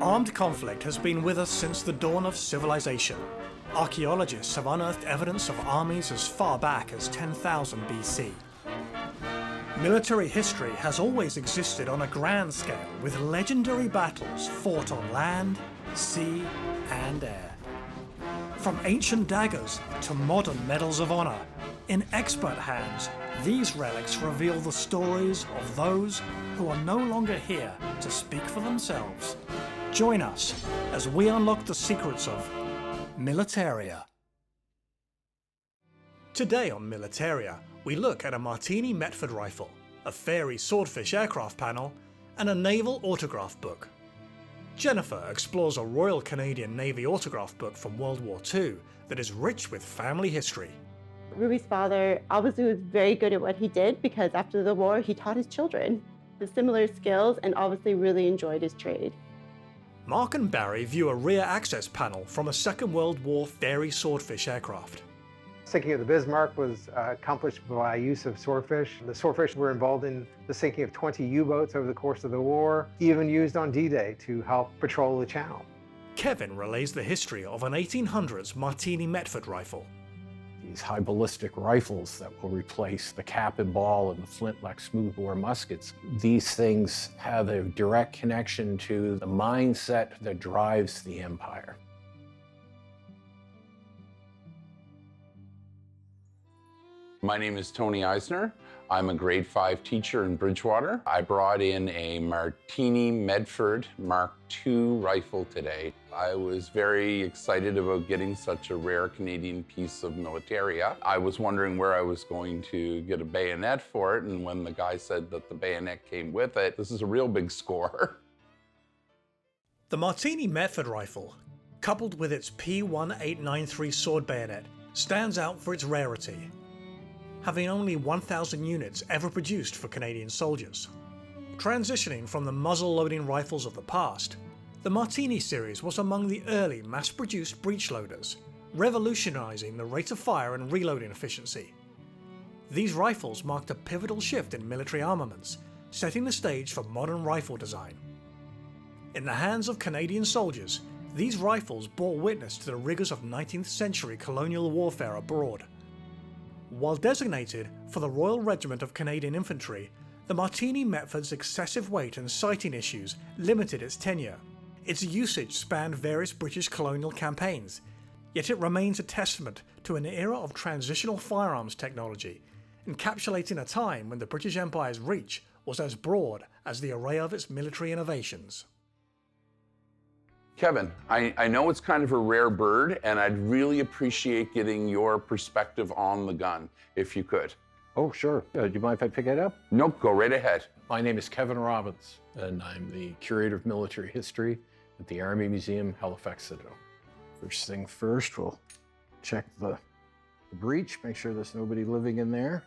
Armed conflict has been with us since the dawn of civilization. Archaeologists have unearthed evidence of armies as far back as 10,000 BC. Military history has always existed on a grand scale, with legendary battles fought on land, sea, and air. From ancient daggers to modern medals of honor, in expert hands, these relics reveal the stories of those who are no longer here to speak for themselves. Join us as we unlock the secrets of Militaria. Today on Militaria, we look at a Martini Metford rifle, a Fairey Swordfish aircraft panel, and a naval autograph book. Jennifer explores a Royal Canadian Navy autograph book from World War II that is rich with family history. Ruby's father obviously was very good at what he did because after the war he taught his children the similar skills and obviously really enjoyed his trade. Mark and Barry view a rear access panel from a Second World War Fairey Swordfish aircraft. Sinking of the Bismarck was accomplished by use of swordfish. The swordfish were involved in the sinking of 20 U-boats over the course of the war, even used on D-Day to help patrol the channel. Kevin relays the history of an 1800s Martini Metford rifle. These high ballistic rifles that will replace the cap and ball and the flintlock smoothbore muskets. These things have a direct connection to the mindset that drives the empire. My name is Tony Eisner. I'm a grade 5 teacher in Bridgewater. I brought in a Martini Metford Mark II rifle today. I was very excited about getting such a rare Canadian piece of Militaria. I was wondering where I was going to get a bayonet for it, and when the guy said that the bayonet came with it, this is a real big score. The Martini Metford rifle, coupled with its P1893 sword bayonet, stands out for its rarity, having only 1,000 units ever produced for Canadian soldiers. Transitioning from the muzzle-loading rifles of the past, the Martini series was among the early mass-produced breech-loaders, revolutionizing the rate of fire and reloading efficiency. These rifles marked a pivotal shift in military armaments, setting the stage for modern rifle design. In the hands of Canadian soldiers, these rifles bore witness to the rigors of 19th century colonial warfare abroad. While designated for the Royal Regiment of Canadian Infantry, the Martini Metford's excessive weight and sighting issues limited its tenure. Its usage spanned various British colonial campaigns, yet it remains a testament to an era of transitional firearms technology, encapsulating a time when the British Empire's reach was as broad as the array of its military innovations. Kevin, I know it's kind of a rare bird, and I'd really appreciate getting your perspective on the gun, if you could. Oh, sure. Do you mind if I pick it up? Nope, go right ahead. My name is Kevin Robbins, and I'm the Curator of Military History at the Army Museum, Halifax Citadel. First thing first, we'll check the breech, make sure there's nobody living in there.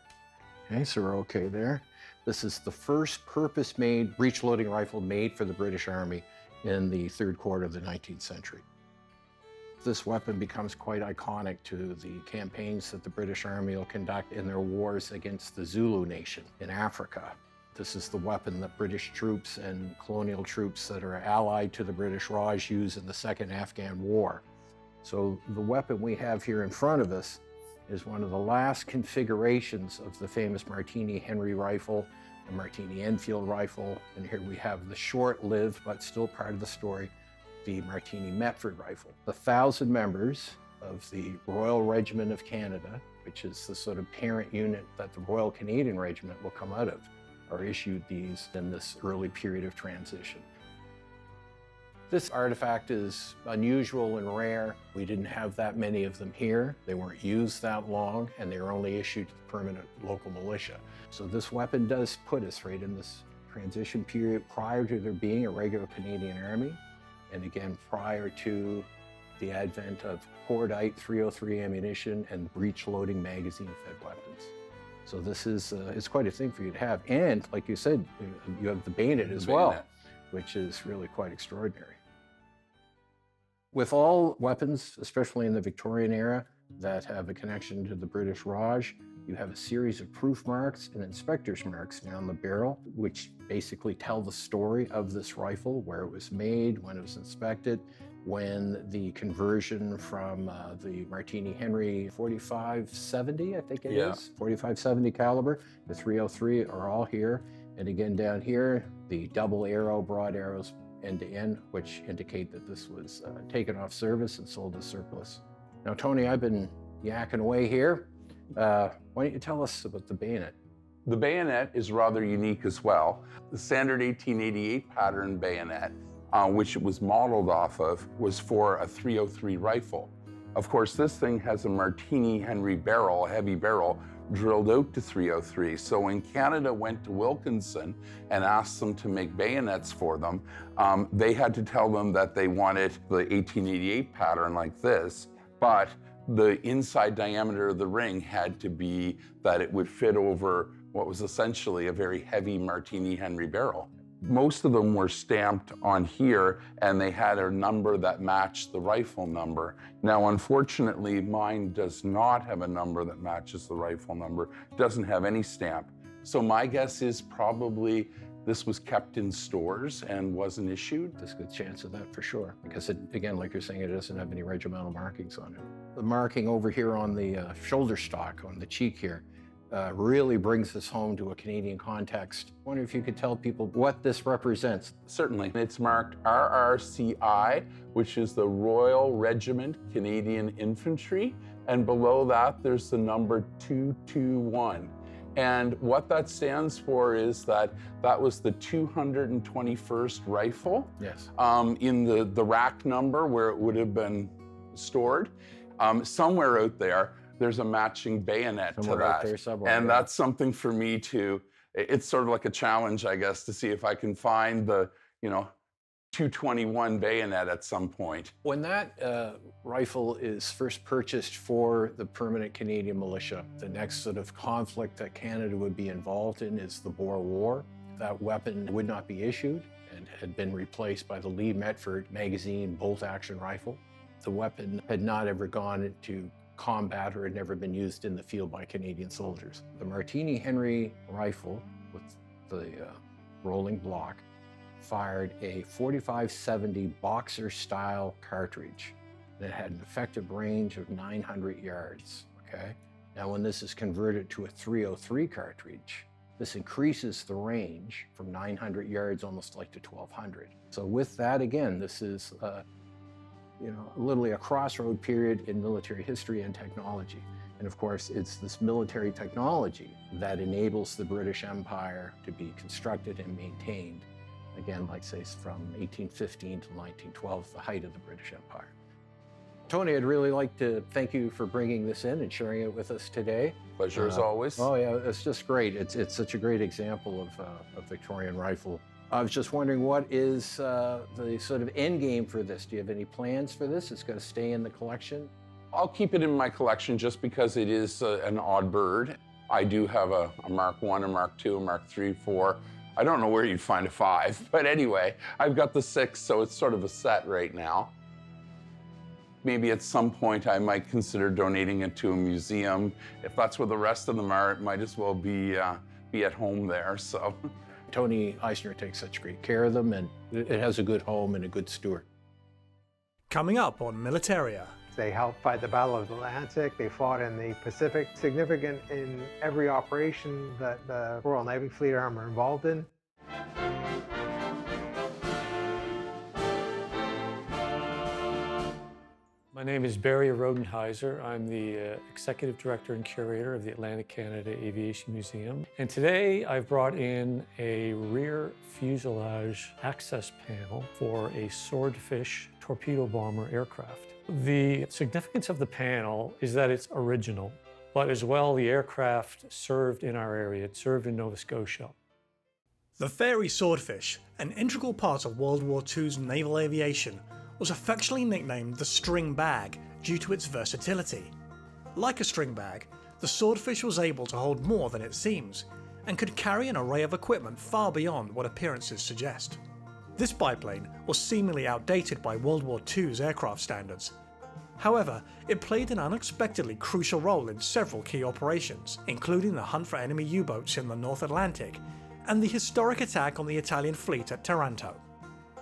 Okay, so we're okay there. This is the first purpose-made breech-loading rifle made for the British Army in the third quarter of the 19th century. This weapon becomes quite iconic to the campaigns that the British Army will conduct in their wars against the Zulu nation in Africa. This is the weapon that British troops and colonial troops that are allied to the British Raj use in the Second Afghan War. So the weapon we have here in front of us is one of the last configurations of the famous Martini Henry rifle, the Martini Enfield rifle, and here we have the short-lived, but still part of the story, the Martini Metford rifle. The 1,000 members of the Royal Regiment of Canada, which is the sort of parent unit that the Royal Canadian Regiment will come out of, are issued these in this early period of transition. This artifact is unusual and rare. We didn't have that many of them here. They weren't used that long, and they were only issued to the permanent local militia. So this weapon does put us right in this transition period prior to there being a regular Canadian Army, and again, prior to the advent of cordite .303 ammunition and breech-loading magazine-fed weapons. So this is it's quite a thing for you to have. And like you said, you have the bayonet as well, which is really quite extraordinary. With all weapons, especially in the Victorian era, that have a connection to the British Raj. You have a series of proof marks and inspector's marks down the barrel, which basically tell the story of this rifle, where it was made, when it was inspected, when the conversion from the Martini Henry 4570, I think it is, 4570 caliber, the 303 are all here. And again, down here, the double arrow, broad arrows end to end, which indicate that this was taken off service and sold as surplus. Now, Tony, I've been yakking away here. Why don't you tell us about the bayonet? The bayonet is rather unique as well. The standard 1888 pattern bayonet, which it was modeled off of, was for a 303 rifle. Of course, this thing has a Martini Henry barrel, a heavy barrel, drilled out to 303. So when Canada went to Wilkinson and asked them to make bayonets for them, they had to tell them that they wanted the 1888 pattern like this, but the inside diameter of the ring had to be that it would fit over what was essentially a very heavy Martini Henry barrel. Most of them were stamped on here, and they had a number that matched the rifle number. Now, unfortunately, mine does not have a number that matches the rifle number. It doesn't have any stamp. So my guess is probably this was kept in stores and wasn't issued. There's a good chance of that for sure, because it, again, like you're saying, it doesn't have any regimental markings on it. The marking over here on the shoulder stock, on the cheek here, really brings this home to a Canadian context. I wonder if you could tell people what this represents. Certainly. It's marked RRCI, which is the Royal Regiment Canadian Infantry, and below that there's the number 221. And what that stands for is that was the 221st rifle. Yes. In the rack number where it would have been stored. Somewhere out there, there's a matching bayonet to that. And that's something for me to, it's sort of like a challenge, I guess, to see if I can find the, 221 bayonet at some point. When that rifle is first purchased for the permanent Canadian militia, the next sort of conflict that Canada would be involved in is the Boer War. That weapon would not be issued and had been replaced by the Lee Metford magazine bolt-action rifle. The weapon had not ever gone into combat or had never been used in the field by Canadian soldiers. The Martini Henry rifle with the rolling block fired a 4570 boxer-style cartridge that had an effective range of 900 yards, okay? Now, when this is converted to a 303 cartridge, this increases the range from 900 yards almost like to 1200. So with that, again, this is literally a crossroad period in military history and technology. And of course, it's this military technology that enables the British Empire to be constructed and maintained. Again, like say from 1815 to 1912, the height of the British Empire. Tony, I'd really like to thank you for bringing this in and sharing it with us today. Pleasure as always. Oh yeah, it's just great. It's such a great example of a Victorian rifle. I was just wondering, what is the sort of end game for this? Do you have any plans for this? It's going to stay in the collection? I'll keep it in my collection just because it is an odd bird. I do have a Mark I, a Mark II, a Mark III, 4. I don't know where you'd find a 5, but anyway, I've got the 6, so it's sort of a set right now. Maybe at some point I might consider donating it to a museum. If that's where the rest of them are, it might as well be at home there, so. Tony Eisner takes such great care of them, and it has a good home and a good steward. Coming up on Militaria. They helped fight the Battle of the Atlantic. They fought in the Pacific, significant in every operation that the Royal Navy Fleet Arm were involved in. My name is Barry Rodenheiser. I'm the Executive Director and Curator of the Atlantic Canada Aviation Museum. And today I've brought in a rear fuselage access panel for a Swordfish torpedo bomber aircraft. The significance of the panel is that it's original, but as well the aircraft served in our area. It served in Nova Scotia. The Fairey Swordfish, an integral part of World War II's naval aviation, was affectionately nicknamed the string bag due to its versatility. Like a string bag, the Swordfish was able to hold more than it seems, and could carry an array of equipment far beyond what appearances suggest. This biplane was seemingly outdated by World War II's aircraft standards. However, it played an unexpectedly crucial role in several key operations, including the hunt for enemy U-boats in the North Atlantic and the historic attack on the Italian fleet at Taranto.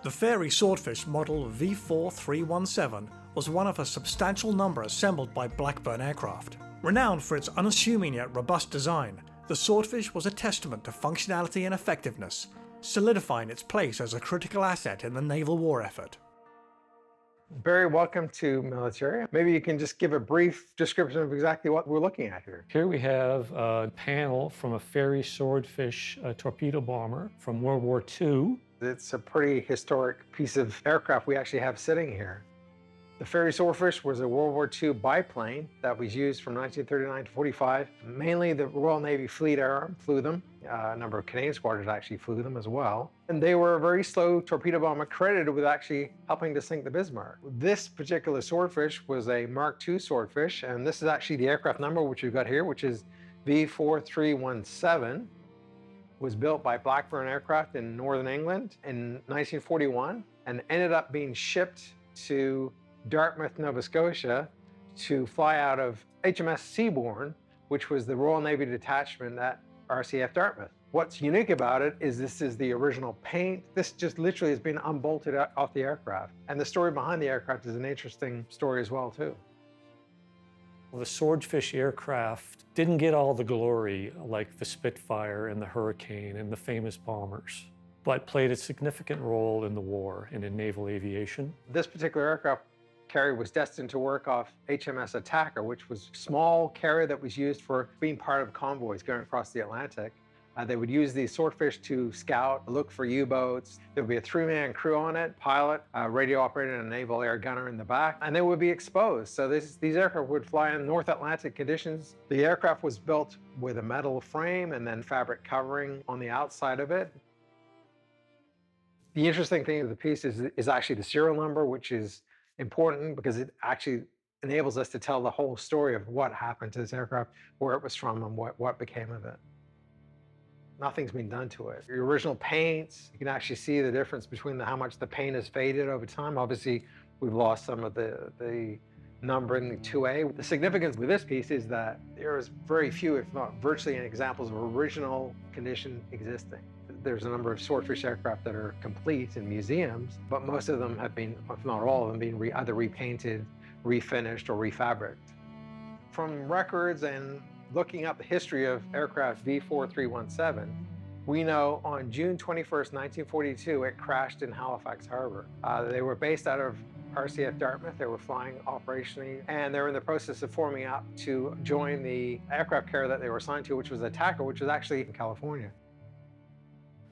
The Fairey Swordfish model V4317 was one of a substantial number assembled by Blackburn Aircraft. Renowned for its unassuming yet robust design, the Swordfish was a testament to functionality and effectiveness, solidifying its place as a critical asset in the naval war effort. Barry, welcome to Militaria. Maybe you can just give a brief description of exactly what we're looking at here. Here we have a panel from a Fairey Swordfish torpedo bomber from World War II. It's a pretty historic piece of aircraft we actually have sitting here. The Fairey Swordfish was a World War II biplane that was used from 1939 to 45. Mainly the Royal Navy Fleet Arm flew them. A number of Canadian squadrons actually flew them as well. And they were a very slow torpedo bomber credited with actually helping to sink the Bismarck. This particular Swordfish was a Mark II Swordfish, and this is actually the aircraft number which we've got here, which is V4317. Was built by Blackburn Aircraft in Northern England in 1941 and ended up being shipped to Dartmouth, Nova Scotia to fly out of HMS Seabourn, which was the Royal Navy detachment at RCF Dartmouth. What's unique about it is this is the original paint. This just literally has been unbolted off the aircraft. And the story behind the aircraft is an interesting story as well, too. Well, the Swordfish aircraft didn't get all the glory like the Spitfire and the Hurricane and the famous bombers, but played a significant role in the war and in naval aviation. This particular aircraft carrier was destined to work off HMS Attacker, which was a small carrier that was used for being part of convoys going across the Atlantic. They would use these Swordfish to scout, look for U-boats. There would be a 3-man crew on it, pilot, radio operator, and a naval air gunner in the back, and they would be exposed. So these aircraft would fly in North Atlantic conditions. The aircraft was built with a metal frame and then fabric covering on the outside of it. The interesting thing of the piece is actually the serial number, which is important because it actually enables us to tell the whole story of what happened to this aircraft, where it was from, and what became of it. Nothing's been done to it. The original paints, you can actually see the difference between how much the paint has faded over time. Obviously, we've lost some of the numbering, the 2A. The significance with this piece is that there is very few, if not virtually any examples of original condition existing. There's a number of Swordfish aircraft that are complete in museums, but most of them have been, if not all of them, been either repainted, refinished, or refabricated. From records and looking up the history of aircraft V4317, we know on June 21st, 1942, it crashed in Halifax Harbor. They were based out of RCF Dartmouth. They were flying operationally, and they were in the process of forming up to join the aircraft carrier that they were assigned to, which was Attacker, which was actually in California.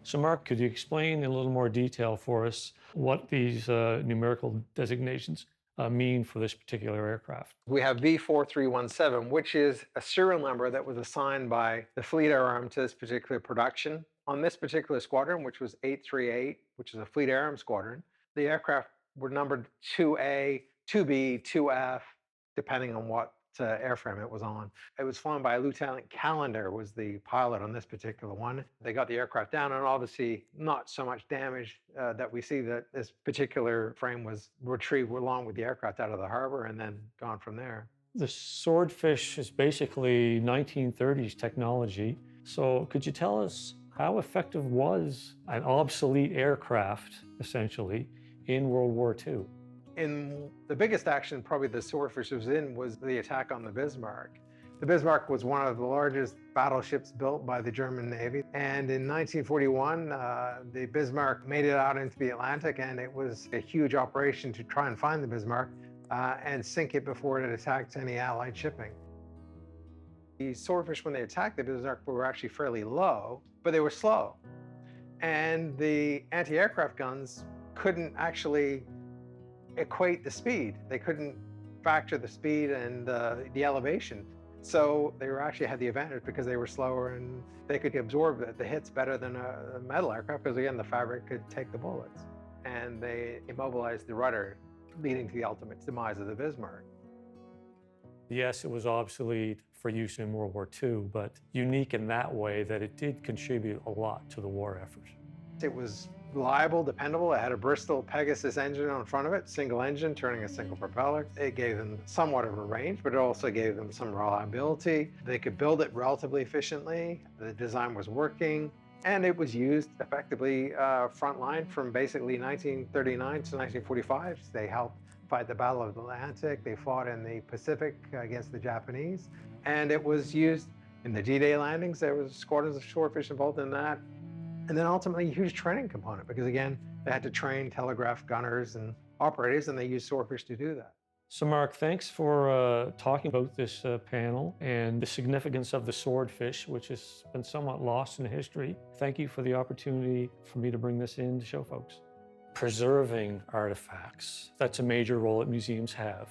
So Mark, could you explain in a little more detail for us what these numerical designations mean for this particular aircraft? We have V4317, which is a serial number that was assigned by the Fleet Air Arm to this particular production. On this particular squadron, which was 838, which is a Fleet Air Arm squadron, the aircraft were numbered 2A, 2B, 2F, depending on what airframe it was on. It was flown by Lieutenant Callender, was the pilot on this particular one. They got the aircraft down, and obviously not so much damage that we see that this particular frame was retrieved along with the aircraft out of the harbor and then gone from there. The Swordfish is basically 1930s technology. So could you tell us how effective was an obsolete aircraft, essentially, in World War II? In the biggest action probably the Swordfish was in was the attack on the Bismarck. The Bismarck was one of the largest battleships built by the German Navy. And in 1941, the Bismarck made it out into the Atlantic, and it was a huge operation to try and find the Bismarck and sink it before it attacked any Allied shipping. The Swordfish, when they attacked the Bismarck, were actually fairly low, but they were slow. And the anti-aircraft guns couldn't actually equate the speed. They couldn't factor the speed and the elevation. So they actually had the advantage because they were slower and they could absorb the hits better than a metal aircraft because, again, the fabric could take the bullets. And they immobilized the rudder, leading to the ultimate demise of the Bismarck. Yes, it was obsolete for use in World War II, but unique in that way that it did contribute a lot to the war effort. It was reliable, dependable. It had a Bristol Pegasus engine on front of it, single engine, turning a single propeller. It gave them somewhat of a range, but it also gave them some reliability. They could build it relatively efficiently. The design was working, and it was used effectively frontline from basically 1939 to 1945. They helped fight the Battle of the Atlantic. They fought in the Pacific against the Japanese, and it was used in the D-Day landings. There was squadrons of swordfish involved in that. And then ultimately a huge training component, because again, they had to train telegraph gunners and operators, and they used swordfish to do that. So Mark, thanks for talking about this panel and the significance of the swordfish, which has been somewhat lost in history. Thank you for the opportunity for me to bring this in to show folks. Preserving artifacts, that's a major role that museums have.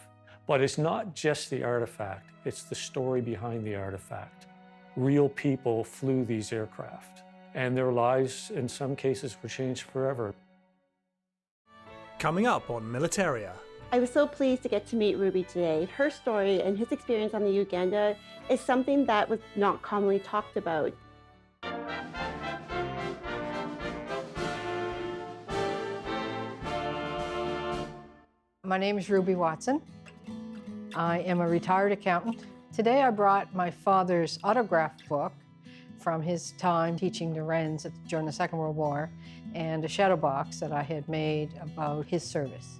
But it's not just the artifact, it's the story behind the artifact. Real people flew these aircraft, and their lives in some cases were changed forever. Coming up on Militaria. I was so pleased to get to meet Ruby today. Her story and his experience on the Uganda is something that was not commonly talked about. My name is Ruby Watson. I am a retired accountant. Today I brought my father's autograph book from his time teaching the Wrens during the Second World War, and a shadow box that I had made about his service.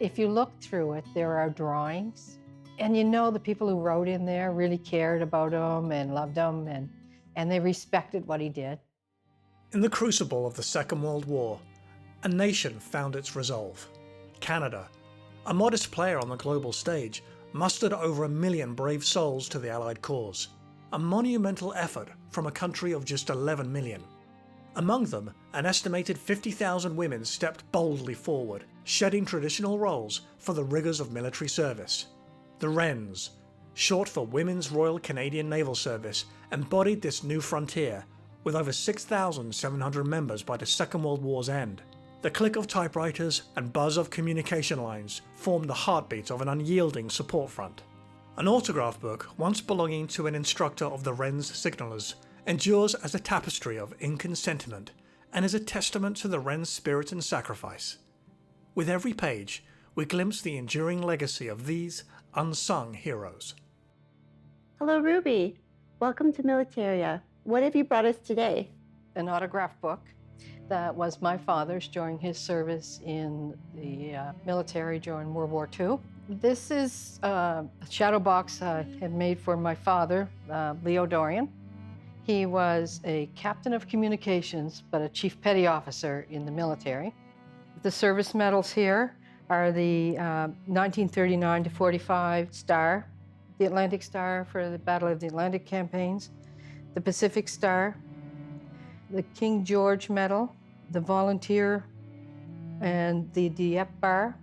If you look through it, there are drawings, and you know the people who wrote in there really cared about him and loved him, and they respected what he did. In the crucible of the Second World War, a nation found its resolve. Canada, a modest player on the global stage, mustered over 1 million brave souls to the Allied cause. A monumental effort from a country of just 11 million. Among them, an estimated 50,000 women stepped boldly forward, shedding traditional roles for the rigours of military service. The Wrens, short for Women's Royal Canadian Naval Service, embodied this new frontier, with over 6,700 members by the Second World War's end. The click of typewriters and buzz of communication lines formed the heartbeat of an unyielding support front. An autograph book, once belonging to an instructor of the Wrens signallers, endures as a tapestry of ink and sentiment, and is a testament to the Wrens' spirit and sacrifice. With every page, we glimpse the enduring legacy of these unsung heroes. Hello, Ruby. Welcome to Militaria. What have you brought us today? An autograph book that was my father's during his service in the military during World War II. This is a shadow box I had made for my father, Leo Dorian. He was a captain of communications, but a chief petty officer in the military. The service medals here are the 1939 to 45 Star, the Atlantic Star for the Battle of the Atlantic campaigns, the Pacific Star, the King George Medal, the Volunteer, and the Dieppe Bar,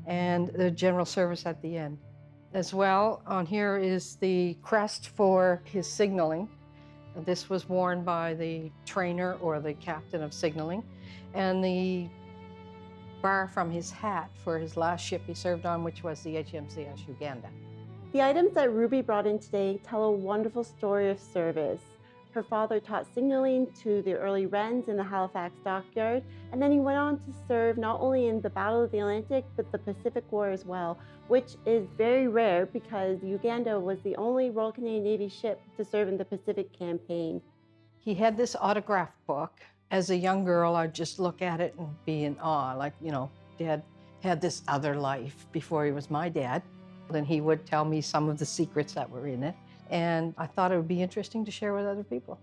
and the General Service at the end. As well, on here is the crest for his signaling. This was worn by the trainer or the captain of signaling, and the bar from his hat for his last ship he served on, which was the HMCS Uganda. The items that Ruby brought in today tell a wonderful story of service. Her father taught signaling to the early Wrens in the Halifax dockyard, and then he went on to serve not only in the Battle of the Atlantic, but the Pacific War as well, which is very rare because Uganda was the only Royal Canadian Navy ship to serve in the Pacific campaign. He had this autograph book. As a young girl, I'd just look at it and be in awe, like, you know, Dad had this other life before he was my dad. Then he would tell me some of the secrets that were in it. And I thought it would be interesting to share with other people.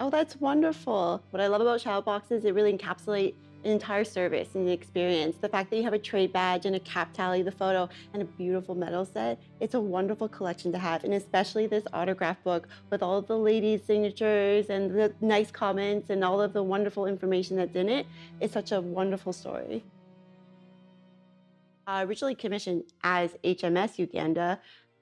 Oh, that's wonderful. What I love about shadow boxes, it really encapsulates an entire service and the experience. The fact that you have a trade badge and a cap tally, the photo, and a beautiful medal set, it's a wonderful collection to have. And especially this autograph book with all of the ladies' signatures and the nice comments and all of the wonderful information that's in it. It's such a wonderful story. Originally commissioned as HMS Uganda,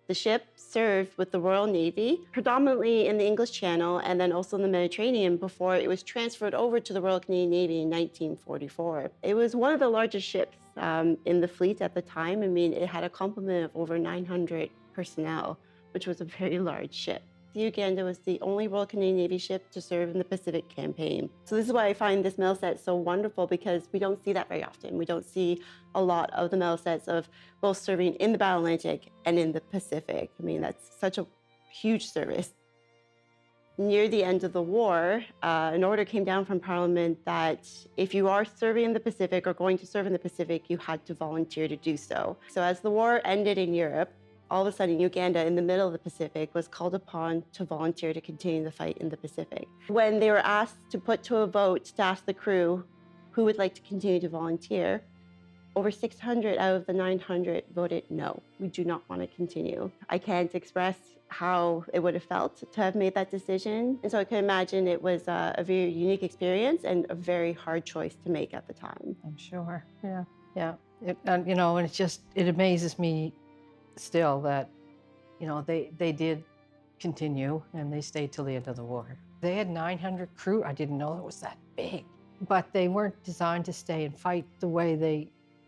the ship served with the Royal Navy, predominantly in the English Channel and then also in the Mediterranean before it was transferred over to the Royal Canadian Navy in 1944. It was one of the largest ships in the fleet at the time. I mean, it had a complement of over 900 personnel, which was a very large ship. The Uganda was the only Royal Canadian Navy ship to serve in the Pacific campaign. So this is why I find this medal set so wonderful, because we don't see that very often. We don't see a lot of the medal sets of both serving in the Battle Atlantic and in the Pacific. I mean, that's such a huge service. Near the end of the war, an order came down from Parliament that if you are serving in the Pacific or going to serve in the Pacific, you had to volunteer to do so. So as the war ended in Europe, all of a sudden Uganda, in the middle of the Pacific, was called upon to volunteer to continue the fight in the Pacific. When they were asked to put to a vote to ask the crew who would like to continue to volunteer, over 600 out of the 900 voted no. We do not want to continue. I can't express how it would have felt to have made that decision. And so I can imagine it was a very unique experience and a very hard choice to make at the time. I'm sure, yeah. And it amazes me still that, they did continue and they stayed till the end of the war. They had 900 crew. I didn't know it was that big, but they weren't designed to stay and fight the way the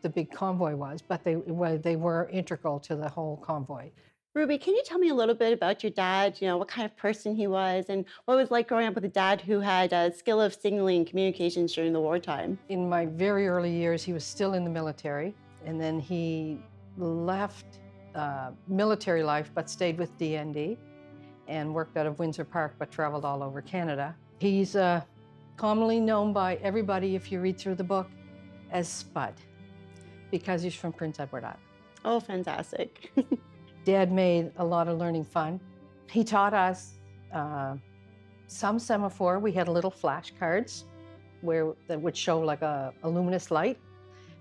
big convoy was, but they were integral to the whole convoy. Ruby, can you tell me a little bit about your dad, what kind of person he was and what it was like growing up with a dad who had a skill of signaling communications during the wartime? In my very early years, he was still in the military, and then he left military life but stayed with DND and worked out of Windsor Park but traveled all over Canada. He's commonly known by everybody, if you read through the book, as Spud, because he's from Prince Edward Island. Oh, fantastic. Dad made a lot of learning fun. He taught us some semaphore. We had little flashcards that would show like a luminous light.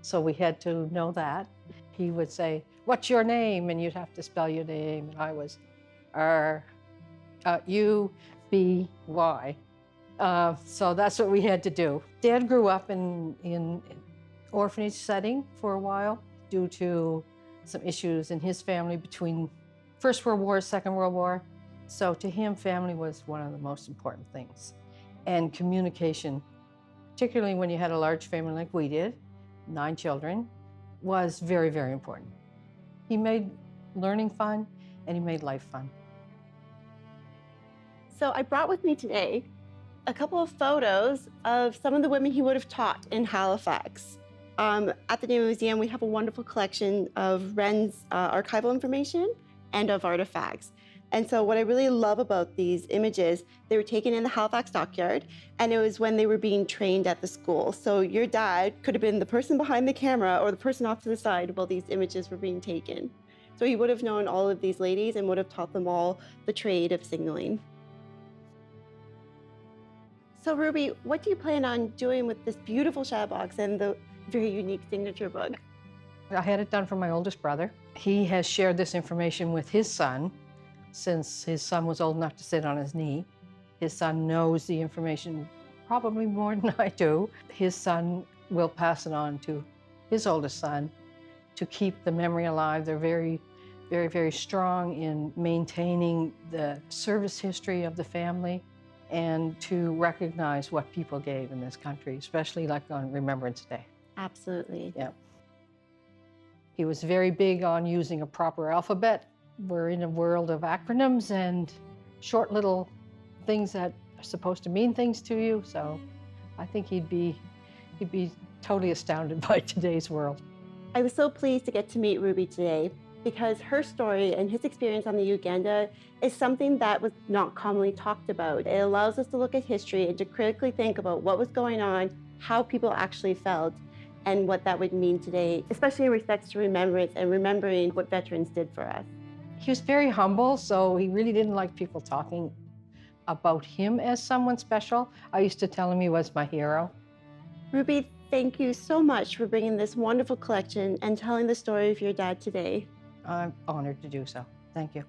So we had to know that. He would say, "What's your name?" And you'd have to spell your name. And I was R-U-B-Y. So that's what we had to do. Dad grew up in an orphanage setting for a while due to some issues in his family between First World War, Second World War. So to him, family was one of the most important things. And communication, particularly when you had a large family like we did, 9 children, was very, very important. He made learning fun and he made life fun. So I brought with me today a couple of photos of some of the women he would have taught in Halifax. At the Naval Museum, we have a wonderful collection of Wren's archival information and of artifacts. And so what I really love about these images, they were taken in the Halifax dockyard, and it was when they were being trained at the school. So your dad could have been the person behind the camera or the person off to the side while these images were being taken. So he would have known all of these ladies and would have taught them all the trade of signaling. So Ruby, what do you plan on doing with this beautiful shadow box and the very unique signature book? I had it done for my oldest brother. He has shared this information with his son since his son was old enough to sit on his knee. His son knows the information probably more than I do. His son will pass it on to his oldest son to keep the memory alive. They're very, very, very strong in maintaining the service history of the family and to recognize what people gave in this country, especially like on Remembrance Day. Absolutely. Yeah. He was very big on using a proper alphabet. We're in a world of acronyms and short little things that are supposed to mean things to you. So I think he'd be totally astounded by today's world. I was so pleased to get to meet Ruby today because her story and his experience on the Uganda is something that was not commonly talked about. It allows us to look at history and to critically think about what was going on, how people actually felt, and what that would mean today, especially in respects to remembrance and remembering what veterans did for us. He was very humble, so he really didn't like people talking about him as someone special. I used to tell him he was my hero. Ruby, thank you so much for bringing this wonderful collection and telling the story of your dad today. I'm honored to do so. Thank you.